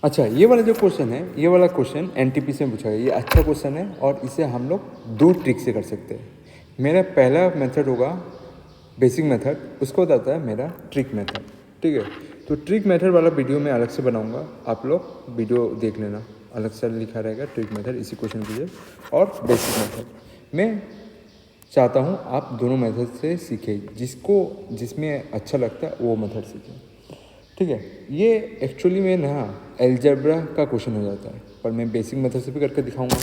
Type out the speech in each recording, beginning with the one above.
अच्छा, ये वाला जो क्वेश्चन है, ये वाला क्वेश्चन एनटीपीसी में पूछा गया। ये अच्छा क्वेश्चन है और इसे हम लोग दो ट्रिक से कर सकते हैं। मेरा पहला मेथड होगा बेसिक मेथड, उसको बताता है मेरा ट्रिक मेथड। ठीक है, तो ट्रिक मेथड वाला वीडियो मैं अलग से बनाऊंगा, आप लोग वीडियो देख लेना, अलग से लिखा रहेगा ट्रिक मेथड इसी क्वेश्चन के लिए। और बेसिक मेथड मैं चाहता हूँ आप दोनों मेथड से सीखें, जिसमें अच्छा लगता है वो मेथड सीखें। ठीक है, ये एक्चुअली में ना एल्जेब्रा का क्वेश्चन हो जाता है, पर मैं बेसिक मेथड से भी करके दिखाऊंगा।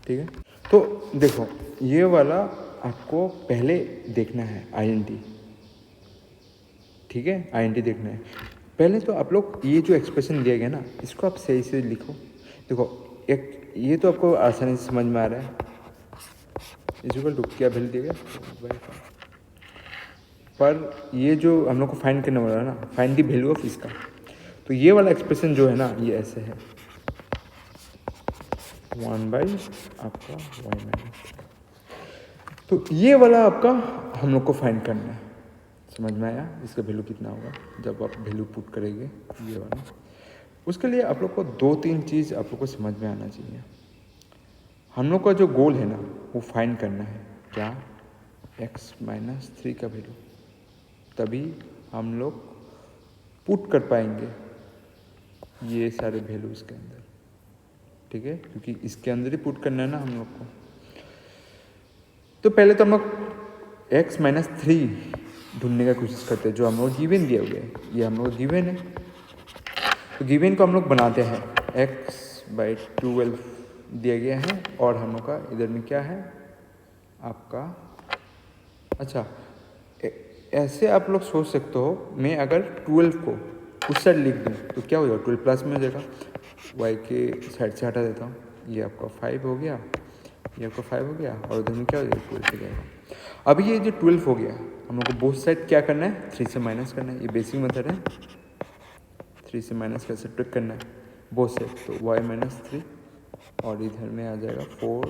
ठीक है, तो देखो ये वाला आपको पहले देखना है आइडेंटिटी। ठीक है, आइडेंटिटी देखना है पहले। तो आप लोग ये जो एक्सप्रेशन दिया गया ना, इसको आप सही से लिखो। देखो एक ये तो आपको आसानी से समझ में आ रहा है, इक्वल टू क्या वैल्यू दिया गया, पर ये जो हम लोग को फाइंड करने वाला है ना, फाइंड द वैल्यू ऑफ इसका, तो ये वाला एक्सप्रेशन जो है ना, ये ऐसे है 1 आपका y-, तो ये वाला आपका हम लोग को फाइंड करना है। समझ में आया इसका वैल्यू कितना होगा जब आप वैल्यू पुट करेंगे ये वाला। उसके लिए आप लोग को 2-3 चीज़ आप लोग को समझ में आना चाहिए। हम लोग का जो गोल है ना, वो फाइंड करना है क्या, x-3 का वैल्यू, तभी हम लोग पुट कर पाएंगे ये सारे वैल्यू इसके अंदर। ठीक है, क्योंकि इसके अंदर ही पुट करना है ना हम लोग को। तो पहले तो हम लोग x-3 ढूंढने का कोशिश करते हैं, जो हम लोग गिवन दिए हुए हैं, ये हम लोग गिवन है। तो गिवन को हम लोग बनाते हैं, x/12 दिया गया है, और हम लोग का इधर में क्या है आपका। अच्छा, ऐसे आप लोग सोच सकते हो, मैं अगर 12 को उस साइड लिख दूँ तो क्या हो जाएगा, 12 प्लस में हो जाएगा। y के साइड से हटा देता हूँ, ये आपका 5 हो गया, ये आपका 5 हो गया, और उधर में क्या हो जाएगा 12 हो जाएगा। अब ये जो 12 हो गया, हम लोग को बोथ साइड क्या करना है, 3 से माइनस करना है। ये बेसिक मेथड है, 3 से माइनस कैसे ट्रिक करना है बोथ साइड। तो y-3, और इधर में आ जाएगा 4,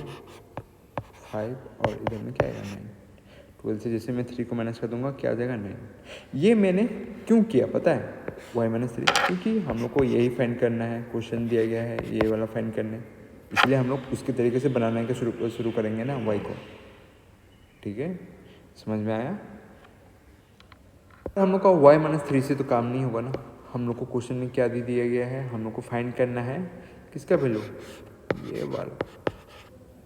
5, और इधर में क्या आएगा 9। 12 से जैसे मैं 3 को माइनस कर दूंगा, क्या आ जाएगा 9। ये मैंने क्यों किया पता है, y-3, क्योंकि हम लोग को यही फाइंड करना है, क्वेश्चन दिया गया है ये वाला फाइंड करना है, इसलिए हम लोग उसके तरीके से बनाने का शुरू करेंगे ना y को। ठीक है, समझ में आया। हम लोग का y-3 से तो काम नहीं होगा ना, हम लोग को क्वेश्चन में क्या दिया गया है, हम लोग को फाइंड करना है किसका वैल्यू, ये वाला।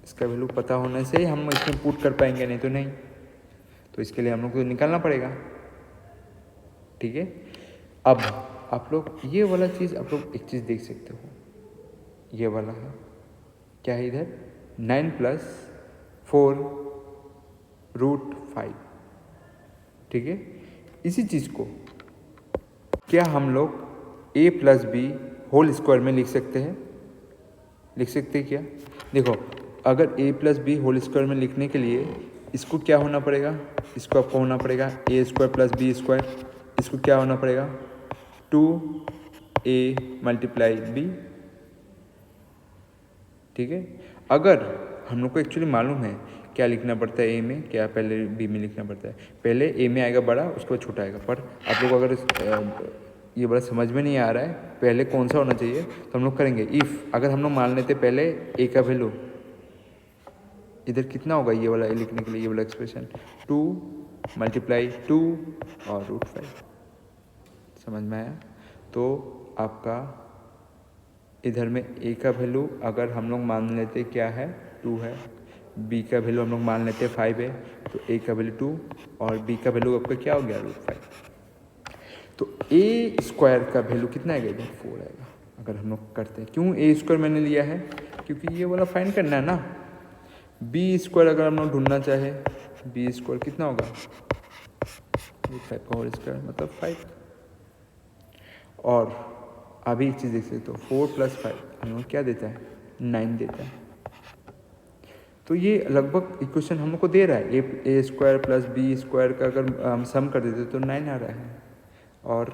इसका वैल्यू पता होने से ही हम इसमें पुट कर पाएंगे, नहीं तो नहीं। तो इसके लिए हम लोग को निकालना पड़ेगा। ठीक है, अब आप लोग ये वाला चीज़ आप लोग एक चीज़ देख सकते हो, ये वाला है क्या है इधर 9 + 4√5। ठीक है, इसी चीज़ को क्या हम लोग a+b² में लिख सकते हैं, लिख सकते हैं क्या। देखो अगर a+b² में लिखने के लिए इसको क्या होना पड़ेगा, इसको आपको होना पड़ेगा a² + b²। इसको क्या होना पड़ेगा 2a × b। ठीक है, अगर हम लोग को एक्चुअली मालूम है क्या लिखना पड़ता है a में, क्या पहले b में लिखना पड़ता है। पहले a में आएगा बड़ा, उसके बाद छोटा आएगा। पर आप लोग अगर ये बड़ा समझ में नहीं आ रहा है पहले कौन सा होना चाहिए, तो हम लोग करेंगे इफ़। अगर हम लोग मान लेते पहले a का वैल्यू इधर कितना होगा, ये वाला लिखने के लिए ये वाला एक्सप्रेशन 2 × 2 और √5। समझ में आया। तो आपका इधर में a का वैल्यू अगर हम लोग मान लेते क्या है 2 है, b का वैल्यू हम लोग मान लेते 5 है, तो a का वैल्यू 2 और b का वैल्यू आपका क्या हो गया √5। तो a² का वैल्यू कितना आएगा इधर 4 आएगा। अगर हम लोग करते हैं, क्यों a² मैंने लिया है, क्योंकि ये वाला फाइंड करना है ना। b² अगर हम लोग ढूंढना चाहे, b² कितना होगा 5 का होल स्क्वायर मतलब 5। और अभी एक चीज़ देख सकते हो 4 + 5 हम लोग क्या देता है 9 देता है। तो ये लगभग इक्वेशन हम लोग को दे रहा है a² + b² का अगर हम सम कर देते तो 9 आ रहा है। और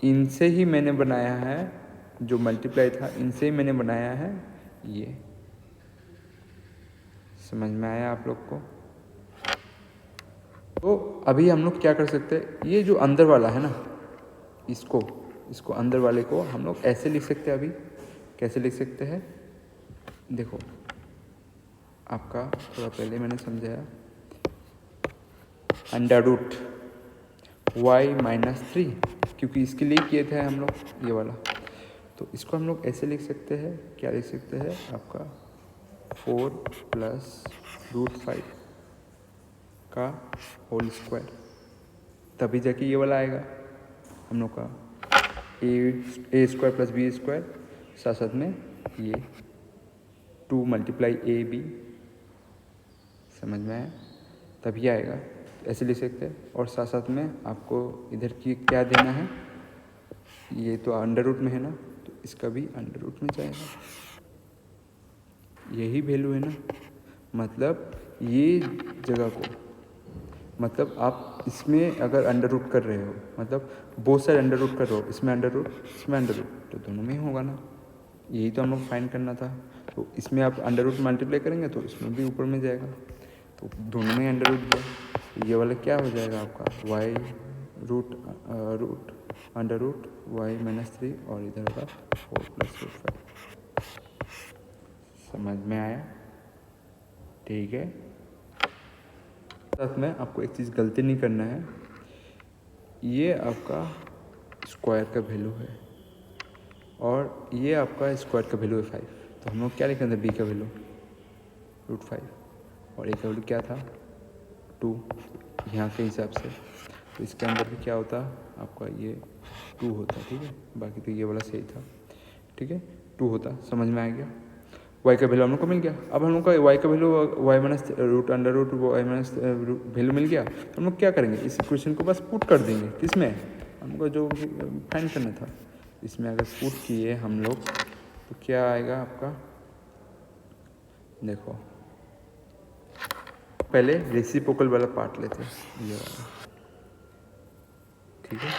इनसे ही मैंने बनाया है, जो मल्टीप्लाई था इनसे ही मैंने बनाया है ये। समझ में आया आप लोग को। तो अभी हम लोग क्या कर सकते हैं, ये जो अंदर वाला है ना, इसको अंदर वाले को हम लोग ऐसे लिख सकते हैं। अभी कैसे लिख सकते हैं, देखो आपका थोड़ा पहले मैंने समझाया, अंडर रूट वाई माइनस 3, क्योंकि इसके लिए किए थे हम लोग ये वाला, तो इसको हम लोग ऐसे लिख सकते हैं, क्या लिख सकते हैं आपका 4 प्लस रूट 5 का होल स्क्वायर, तभी जाके ये वाला आएगा हम लोग का ए स्क्वायर प्लस बी स्क्वायर, साथ साथ में ये 2 मल्टीप्लाई ए बी, समझ में आया, तभी आएगा, ऐसे लिख सकते हैं। और साथ साथ में आपको इधर की क्या देना है, ये तो अंडर रूट में है ना, तो इसका भी अंडर रूट में जाएगा, यही वैल्यू है ना, मतलब ये जगह को, मतलब आप इसमें अगर अंडर रूट कर रहे हो, मतलब बहुत सारे अंडर रूट कर रहे हो, इसमें अंडर रूट, इसमें अंडर रूट, तो दोनों में ही होगा ना, यही तो हम लोग फाइंड करना था। तो इसमें आप अंडर रूट मल्टीप्लाई करेंगे तो इसमें भी ऊपर में जाएगा, तो दोनों में अंडर रूट गया, ये वाला क्या हो जाएगा आपका Y root under root Y minus 3, और इधर होगा 4 प्लस रूट 5। समझ में आया, ठीक है। साथ में आपको एक चीज़ गलती नहीं करना है, ये आपका स्क्वायर का वैल्यू है और ये आपका स्क्वायर का वैल्यू है 5, तो हम लोग क्या लिख रहे थे, बी का वैल्यू रूट 5 और ए का वैल्यू क्या था 2, यहाँ के हिसाब से, तो इसके अंदर भी क्या होता आपका ये 2 होता, ठीक है, बाकी तो ये वाला सही था, ठीक है, 2 होता, समझ में आ गया। वाई का वैल्यू हम लोग को मिल गया, अब हम लोग का वाई का value Y minus root under root Y minus value मिल गया, तो हम लोग क्या करेंगे, इस इक्वेशन को बस पुट कर देंगे, किसमें हमको जो फाइंड करना था, इसमें अगर पुट किए हम लोग तो क्या आएगा आपका, देखो पहले रेसिप्रोकल वाला पार्ट लेते हैं, ये वाला, ठीक है,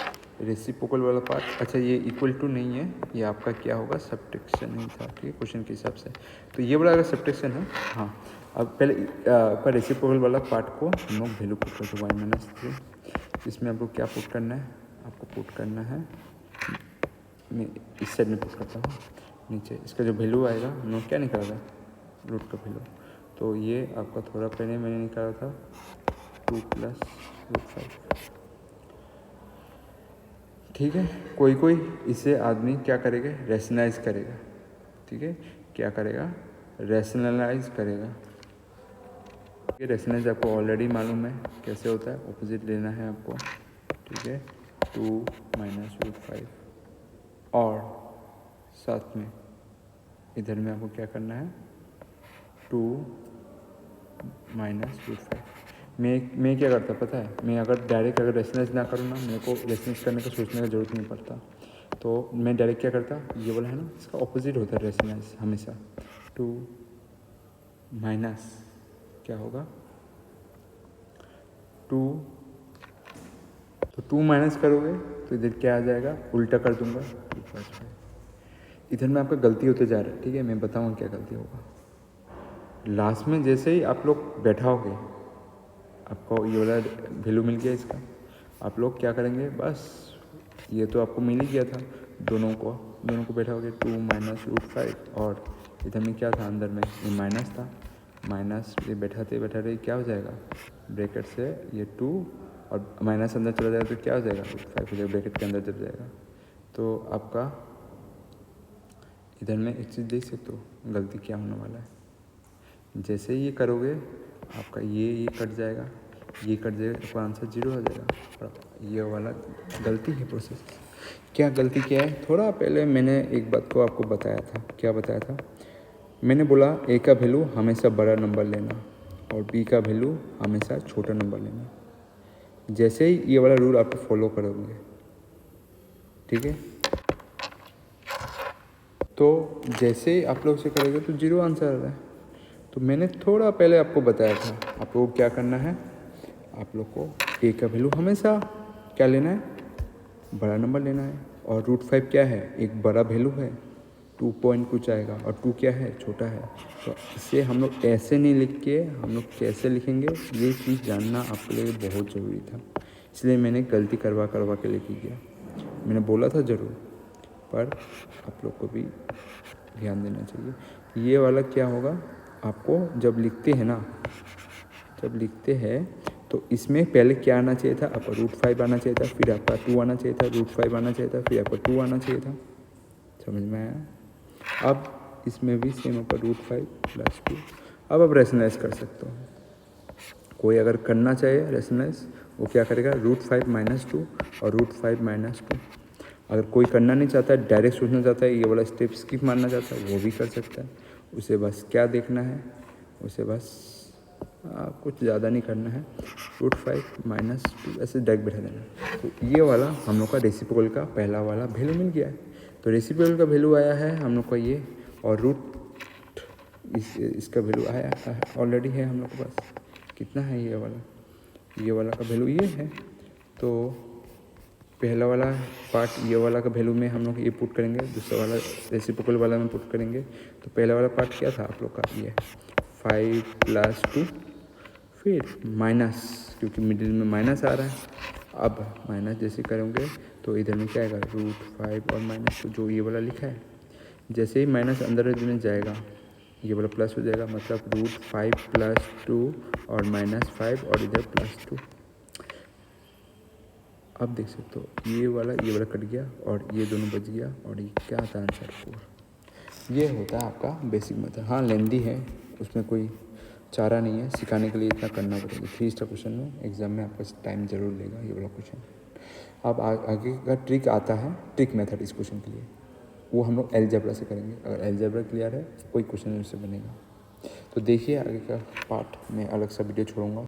रेसिप्रोकल वाला पार्ट, अच्छा ये इक्वल टू नहीं है, ये आपका क्या होगा सब्ट्रैक्शन ही था, ठीक है, क्वेश्चन के हिसाब से, तो ये वाला अगर सब्ट्रैक्शन है, हाँ, अब पहले पर रेसिप्रोकल वाला पार्ट को हम लोग वैल्यू पुट करते हैं वाई माइनस 3, इसमें आपको क्या पुट करना है, आपको पुट करना है, मैं इस साइड में पुट करता हूँ, नीचे इसका जो वैल्यू आएगा हम लोग क्या निकाला था रूट का वैल्यू, तो ये आपका थोड़ा पहले मैंने निकाला था 2 प्लस रूट 5, ठीक है। कोई कोई इसे आदमी क्या करेगा, रैशनलाइज करेगा, ठीक है, क्या करेगा, रैशनलाइज करेगा, ये रैशनलाइज आपको ऑलरेडी मालूम है कैसे होता है, ऑपोजिट लेना है आपको, ठीक है, 2 माइनस रूट 5 और साथ में इधर में आपको क्या करना है 2 माइनस रूट 5। मैं क्या करता पता है, मैं अगर डायरेक्ट अगर रेशनलाइज ना करूँ ना, मेरे को रेशनलाइज करने का सोचने का ज़रूरत नहीं पड़ता, तो मैं डायरेक्ट क्या करता, ये वाला है ना इसका ऑपोजिट होता है रेशनलाइज हमेशा, 2 माइनस क्या होगा 2, तो 2 माइनस करोगे तो इधर क्या आ जाएगा, उल्टा कर दूंगा 2 + 5, इधर में आपका गलती होते जा रहा है, ठीक है, मैं बताऊँगा क्या गलती होगा, लास्ट में जैसे ही आप लोग बैठाओगे, आपको ये वाला वैल्यू मिल गया इसका, आप लोग क्या करेंगे, बस ये तो आपको मिल ही गया था, दोनों को बैठाओगे 2 माइनस रूट 5 और इधर में क्या था अंदर में ये माइनस था, माइनस ये बैठाते बैठाते क्या हो जाएगा, ब्रैकेट से ये 2 और माइनस अंदर चला जाएगा तो क्या हो जाएगा रूट 5 हो जाएगा, ब्रैकेट के अंदर चल जाएगा, तो आपका इधर में एक चीज़ देख सकते हो गलती क्या होने वाला है, जैसे ही ये करोगे आपका ये कट जाएगा, ये कट जाएगा, आपका आंसर 0 हो जाएगा, और ये वाला गलती है प्रोसेस। क्या गलती क्या है, थोड़ा पहले मैंने एक बात को आपको बताया था, क्या बताया था, मैंने बोला ए का वैल्यू हमेशा बड़ा नंबर लेना और बी का वैल्यू हमेशा छोटा नंबर लेना, जैसे ही ये वाला रूल आप फॉलो करोगे, ठीक है, तो जैसे ही आप लोग से करोगे तो 0 आंसर आ रहा है, तो मैंने थोड़ा पहले आपको बताया था, आप लोग क्या करना है, आप लोग को ए का वैल्यू हमेशा क्या लेना है, बड़ा नंबर लेना है, और रूट 5 क्या है, एक बड़ा वैल्यू है, 2 पॉइंट कुछ आएगा, और 2 क्या है, छोटा है, तो इसे हम लोग ऐसे नहीं लिख के हम लोग कैसे लिखेंगे, ये चीज़ जानना आपके लिए बहुत ज़रूरी था, इसलिए मैंने गलती करवा के लिखी गया, मैंने बोला था ज़रूर, पर आप लोग को भी ध्यान देना चाहिए। ये वाला क्या होगा, आपको जब लिखते हैं ना, जब लिखते हैं तो इसमें पहले क्या आना चाहिए था, आपका √5 आना चाहिए था, फिर आपका 2 आना चाहिए था, √5 आना चाहिए था, फिर आपका 2 आना चाहिए था। समझ में आया? अब इसमें भी सेम आपका √5 + 2। अब आप रेशनलाइज कर सकते हो। कोई अगर करना चाहे रेशनलाइज, वो क्या करेगा, √5 - 2 और √5 - 2। अगर कोई करना नहीं चाहता है, डायरेक्ट सोचना चाहता है, ये वाला स्टेप स्किप मारना चाहता है, वो भी कर सकता है। उसे बस क्या देखना है, उसे बस कुछ ज़्यादा नहीं करना है, √5 - 2 ऐसे डायरेक्ट बैठा देना। तो ये वाला हम लोग का रेसिप्रोकल का पहला वाला वैल्यू मिल गया है। तो रेसिप्रोकल का वैल्यू आया है हम लोग का ये, और इसका वैल्यू आया ऑलरेडी है हम लोग के पास। कितना है ये वाला का वैल्यू ये है। तो पहला वाला पार्ट ये वाला का वैल्यू में हम लोग ये पुट करेंगे, दूसरा वाला रेसिप्रोकल वाला में पुट करेंगे। तो पहला वाला पार्ट क्या था आप लोग का, ये 5 + 2, फिर माइनस, क्योंकि मिडिल में माइनस आ रहा है। अब माइनस जैसे करेंगे तो इधर में क्या आएगा, √5 और -2 जो ये वाला लिखा है। जैसे ही माइनस अंदर में जाएगा, ये वाला प्लस हो जाएगा, मतलब √5 + 2 और -5 और इधर +2। अब देख सकते हो ये वाला कट गया और ये दोनों बच गया, और ये क्या आता है आंसर 4। ये होता है आपका बेसिक मेथड। हाँ लेंदी है, उसमें कोई चारा नहीं है, सिखाने के लिए इतना करना पड़ेगा। 3 स्टार क्वेश्चन में एग्जाम में आपका टाइम जरूर लेगा ये वाला क्वेश्चन। अब आगे का ट्रिक आता है, ट्रिक मेथड इस क्वेश्चन के लिए, वो हम लोग अलजेब्रा से करेंगे। अगर अलजेब्रा क्लियर है कोई क्वेश्चन उससे बनेगा। तो देखिए आगे का पार्ट में अलग सा वीडियो छोड़ूंगा।